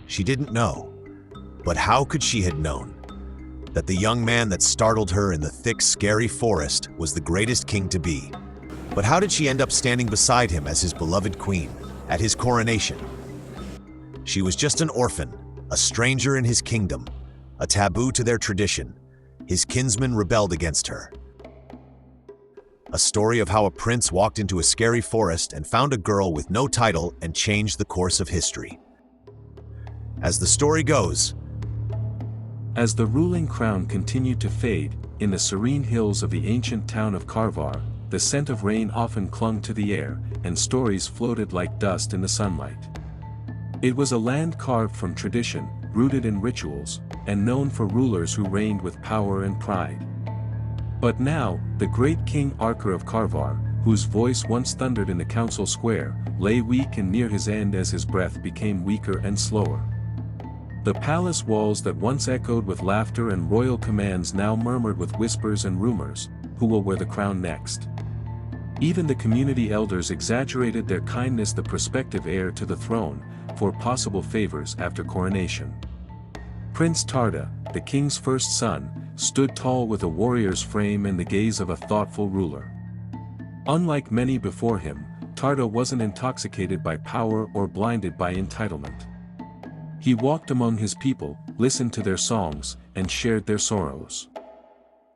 She didn't know. But how could she have known that the young man that startled her in the thick, scary forest was the greatest king to be? But how did she end up standing beside him as his beloved queen at his coronation? She was just an orphan, a stranger in his kingdom, a taboo to their tradition. His kinsmen rebelled against her. A story of how a prince walked into a scary forest and found a girl with no title and changed the course of history. As the story goes, as the ruling crown continued to fade, in the serene hills of the ancient town of Karwar, the scent of rain often clung to the air, and stories floated like dust in the sunlight. It was a land carved from tradition, rooted in rituals, and known for rulers who reigned with power and pride. But now, the great King Arkur of Karwar, whose voice once thundered in the council square, lay weak and near his end as his breath became weaker and slower. The palace walls that once echoed with laughter and royal commands now murmured with whispers and rumors, who will wear the crown next? Even the community elders exaggerated their kindness the prospective heir to the throne, for possible favors after coronation. Prince Tarda, the king's first son, stood tall with a warrior's frame and the gaze of a thoughtful ruler. Unlike many before him, Tarda wasn't intoxicated by power or blinded by entitlement. He walked among his people, listened to their songs, and shared their sorrows.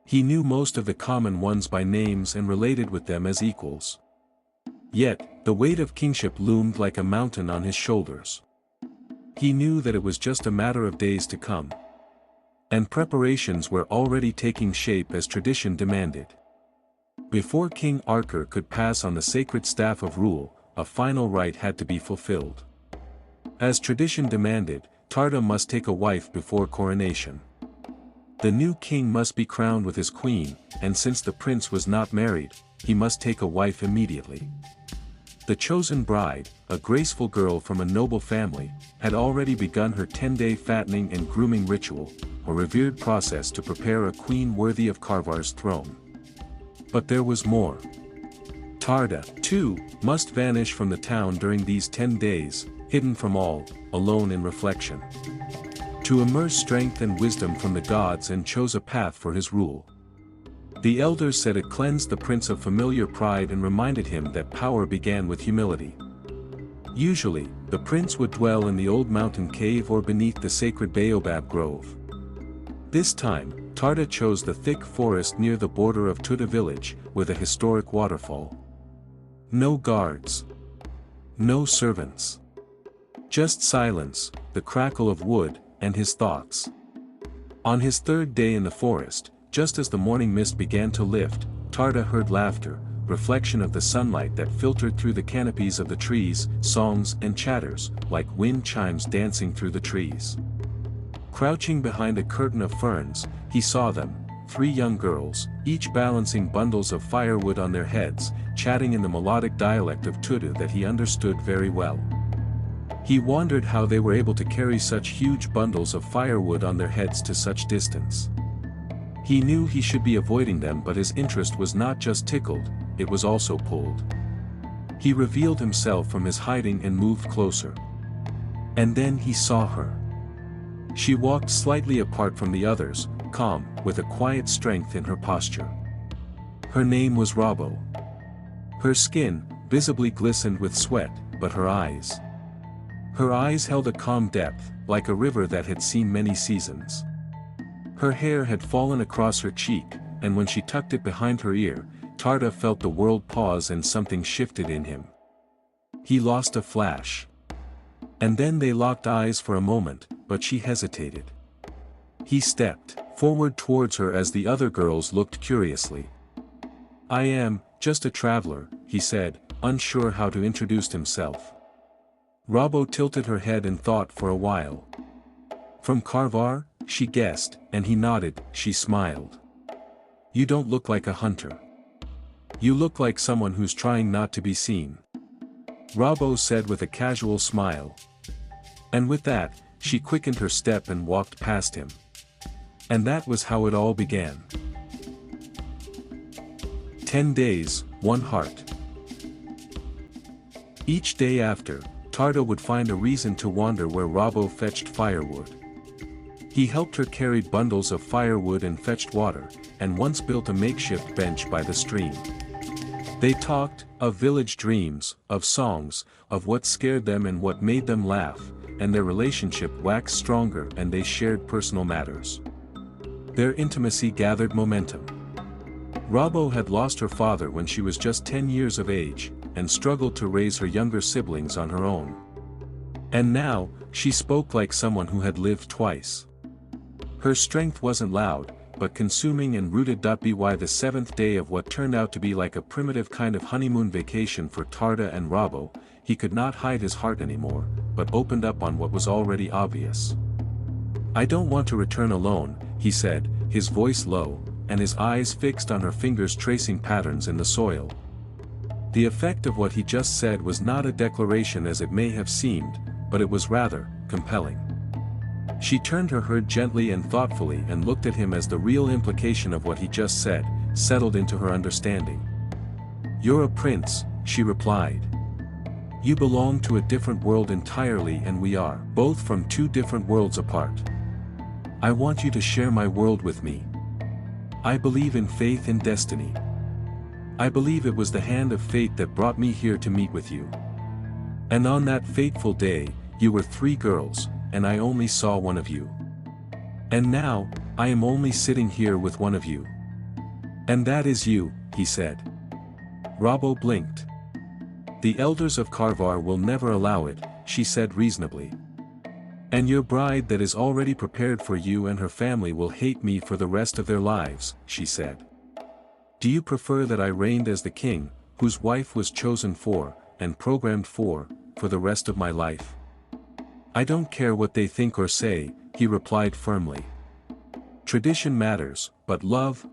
He knew most of the common ones by names and related with them as equals. Yet, the weight of kingship loomed like a mountain on his shoulders. He knew that it was just a matter of days to come. And preparations were already taking shape as tradition demanded. Before King Arkur could pass on the sacred staff of rule, a final rite had to be fulfilled. As tradition demanded, Tarda must take a wife before coronation. The new king must be crowned with his queen, and since the prince was not married, he must take a wife immediately. The chosen bride, a graceful girl from a noble family, had already begun her 10-day fattening and grooming ritual, a revered process to prepare a queen worthy of Karwar's throne. But there was more. Tarda, too, must vanish from the town during these 10 days, hidden from all, alone in reflection. To immerse strength and wisdom from the gods and chose a path for his rule. The elders said it cleansed the prince of familiar pride and reminded him that power began with humility. Usually, the prince would dwell in the old mountain cave or beneath the sacred baobab grove. This time, Tarda chose the thick forest near the border of Tuda village, with a historic waterfall. No guards. No servants. Just silence, the crackle of wood, and his thoughts. On his third day in the forest, just as the morning mist began to lift, Tarda heard laughter, reflection of the sunlight that filtered through the canopies of the trees, songs and chatters, like wind chimes dancing through the trees. Crouching behind a curtain of ferns, he saw them, 3 young girls, each balancing bundles of firewood on their heads, chatting in the melodic dialect of Tuda that he understood very well. He wondered how they were able to carry such huge bundles of firewood on their heads to such distance. He knew he should be avoiding them, but his interest was not just tickled, it was also pulled. He revealed himself from his hiding and moved closer. And then he saw her. She walked slightly apart from the others, calm, with a quiet strength in her posture. Her name was Rabo. Her skin, visibly glistened with sweat, but her eyes held a calm depth, like a river that had seen many seasons. Her hair had fallen across her cheek, and when she tucked it behind her ear, Tarda felt the world pause and something shifted in him. He lost a flash. And then they locked eyes for a moment, but she hesitated. He stepped forward towards her as the other girls looked curiously. "I am just a traveler," he said, unsure how to introduce himself. Rabo tilted her head and thought for a while. "From Karwar?" she guessed, and he nodded. She smiled. "You don't look like a hunter. You look like someone who's trying not to be seen," Rabo said with a casual smile. And with that, she quickened her step and walked past him. And that was how it all began. 10 days, 1 heart. Each day after, Tarda would find a reason to wander where Robbo fetched firewood. He helped her carry bundles of firewood and fetched water, and once built a makeshift bench by the stream. They talked, of village dreams, of songs, of what scared them and what made them laugh, and their relationship waxed stronger and they shared personal matters. Their intimacy gathered momentum. Robbo had lost her father when she was just 10 years of age, and struggled to raise her younger siblings on her own. And now, she spoke like someone who had lived twice. Her strength wasn't loud, but consuming and rooted. By the seventh day of what turned out to be like a primitive kind of honeymoon vacation for Tarda and Robbo, he could not hide his heart anymore, but opened up on what was already obvious. "I don't want to return alone," he said, his voice low, and his eyes fixed on her fingers tracing patterns in the soil. The effect of what he just said was not a declaration as it may have seemed, but it was rather compelling. She turned her head gently and thoughtfully and looked at him as the real implication of what he just said settled into her understanding. "You're a prince," she replied. "You belong to a different world entirely, and we are both from two different worlds apart. I want you to share my world with me. I believe in faith and destiny. I believe it was the hand of fate that brought me here to meet with you. And on that fateful day, you were 3 girls, and I only saw one of you. And now, I am only sitting here with one of you. And that is you," he said. Robbo blinked. "The elders of Karwar will never allow it," she said reasonably. "And your bride that is already prepared for you and her family will hate me for the rest of their lives," she said. "Do you prefer that I reigned as the king, whose wife was chosen for, and programmed for the rest of my life?" "I don't care what they think or say," he replied firmly. "Tradition matters, but love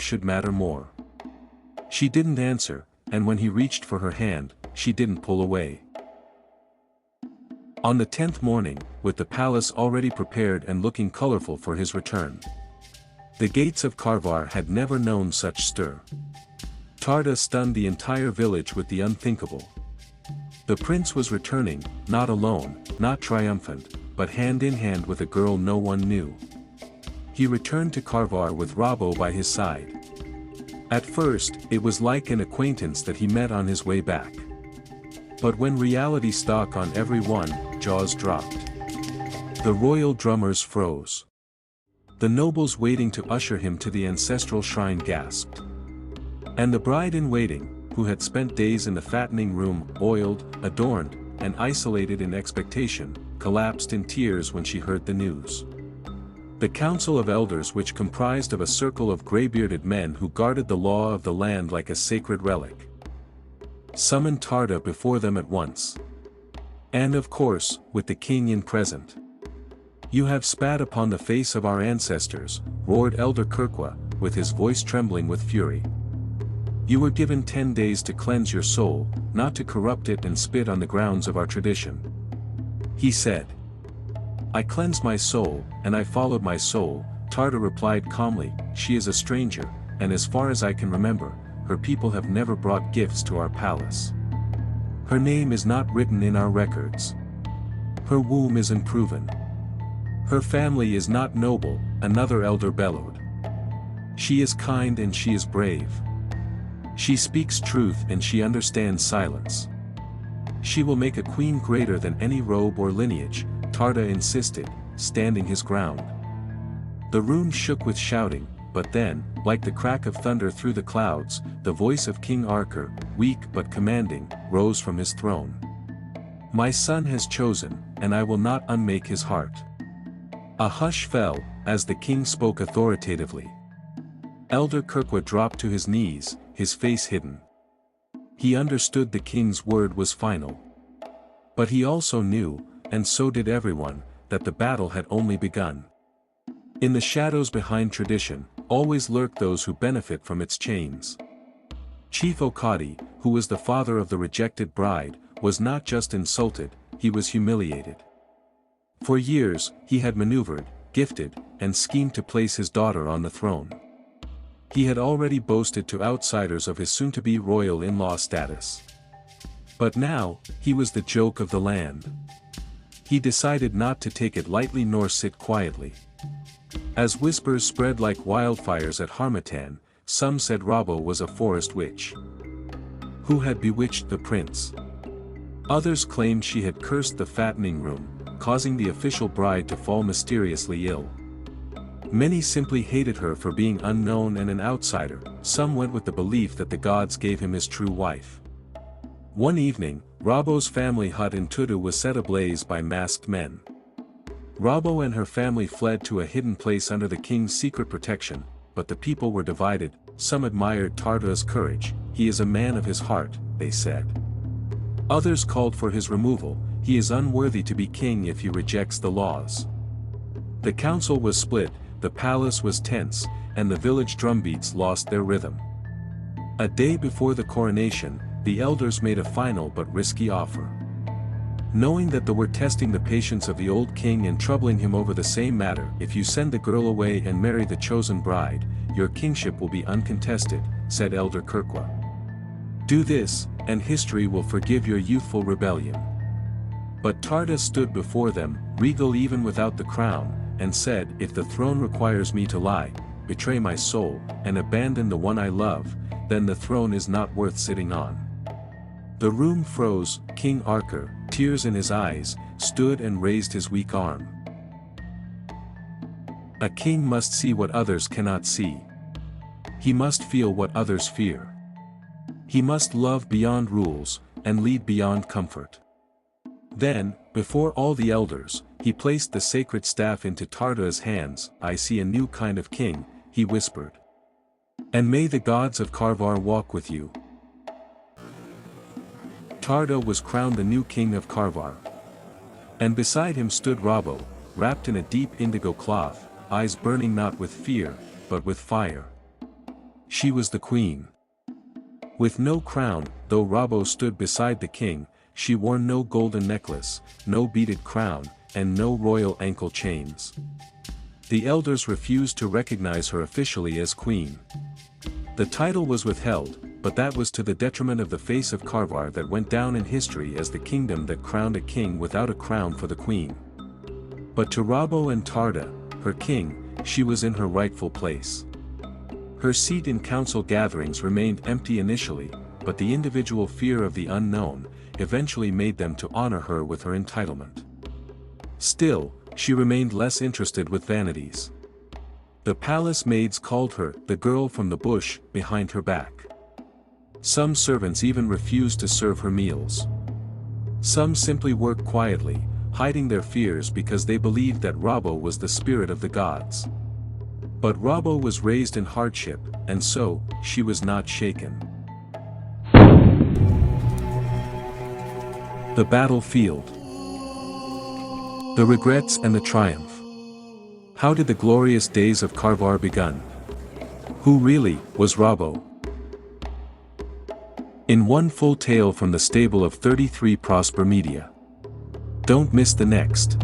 should matter more." She didn't answer, and when he reached for her hand, she didn't pull away. On the 10th morning, with the palace already prepared and looking colorful for his return. The gates of Karwar had never known such stir. Tarda stunned the entire village with the unthinkable. The prince was returning, not alone, not triumphant, but hand in hand with a girl no one knew. He returned to Karwar with Robbo by his side. At first, it was like an acquaintance that he met on his way back. But when reality stuck on everyone, jaws dropped. The royal drummers froze. The nobles waiting to usher him to the ancestral shrine gasped. And the bride-in-waiting, who had spent days in the fattening room, oiled, adorned, and isolated in expectation, collapsed in tears when she heard the news. The council of elders, which comprised of a circle of gray-bearded men who guarded the law of the land like a sacred relic, summoned Tarda before them at once. And of course, with the king in present. "You have spat upon the face of our ancestors," roared Elder Kirkwa, with his voice trembling with fury. "You were given 10 days to cleanse your soul, not to corrupt it and spit on the grounds of our tradition." He said. "I cleansed my soul, and I followed my soul," Tarda replied calmly. "She is a stranger, and as far as I can remember, her people have never brought gifts to our palace. Her name is not written in our records. Her womb is unproven. Her family is not noble," another elder bellowed. "She is kind and she is brave. She speaks truth and she understands silence. She will make a queen greater than any robe or lineage," Tarda insisted, standing his ground. The room shook with shouting, but then, like the crack of thunder through the clouds, the voice of King Arkur, weak but commanding, rose from his throne. "My son has chosen, and I will not unmake his heart." A hush fell, as the king spoke authoritatively. Elder Kirkwa dropped to his knees, his face hidden. He understood the king's word was final. But he also knew, and so did everyone, that the battle had only begun. In the shadows behind tradition, always lurk those who benefit from its chains. Chief Okadi, who was the father of the rejected bride, was not just insulted, he was humiliated. For years, he had maneuvered, gifted, and schemed to place his daughter on the throne. He had already boasted to outsiders of his soon-to-be royal in-law status. But now, he was the joke of the land. He decided not to take it lightly nor sit quietly. As whispers spread like wildfires at Harmattan, some said Robbo was a forest witch who had bewitched the prince. Others claimed she had cursed the fattening room, causing the official bride to fall mysteriously ill. Many simply hated her for being unknown and an outsider. Some went with the belief that the gods gave him his true wife. One evening, Robbo's family hut in Tudu was set ablaze by masked men. Robbo and her family fled to a hidden place under the king's secret protection, but the people were divided. Some admired Tarda's courage. He is a man of his heart, they said. Others called for his removal. He is unworthy to be king if he rejects the laws. The council was split, the palace was tense, and the village drumbeats lost their rhythm. A day before the coronation, the elders made a final but risky offer. Knowing that they were testing the patience of the old king and troubling him over the same matter, if you send the girl away and marry the chosen bride, your kingship will be uncontested, said Elder Kirkwa. Do this, and history will forgive your youthful rebellion. But Tarda stood before them, regal even without the crown, and said, if the throne requires me to lie, betray my soul, and abandon the one I love, then the throne is not worth sitting on. The room froze. King Arker, tears in his eyes, stood and raised his weak arm. A king must see what others cannot see. He must feel what others fear. He must love beyond rules, and lead beyond comfort. Then, before all the elders, he placed the sacred staff into Tarda's hands. I see a new kind of king, he whispered. And may the gods of Karwar walk with you. Tarda was crowned the new king of Karwar. And beside him stood Robbo, wrapped in a deep indigo cloth, eyes burning not with fear, but with fire. She was the queen. With no crown, though Robbo stood beside the king, she wore no golden necklace, no beaded crown, and no royal ankle chains. The elders refused to recognize her officially as queen. The title was withheld, but that was to the detriment of the face of Karwar that went down in history as the kingdom that crowned a king without a crown for the queen. But to Robbo and Tarda, her king, she was in her rightful place. Her seat in council gatherings remained empty initially, but the individual fear of the unknown eventually made them to honor her with her entitlement. Still, she remained less interested with vanities. The palace maids called her the girl from the bush behind her back. Some servants even refused to serve her meals. Some simply worked quietly, hiding their fears because they believed that Robbo was the spirit of the gods. But Robbo was raised in hardship, and so, she was not shaken. The battlefield. The regrets and the triumph. How did the glorious days of Karwar begun? Who really was Robbo? In one full tale from the stable of 33 Prosper Media. Don't miss the next.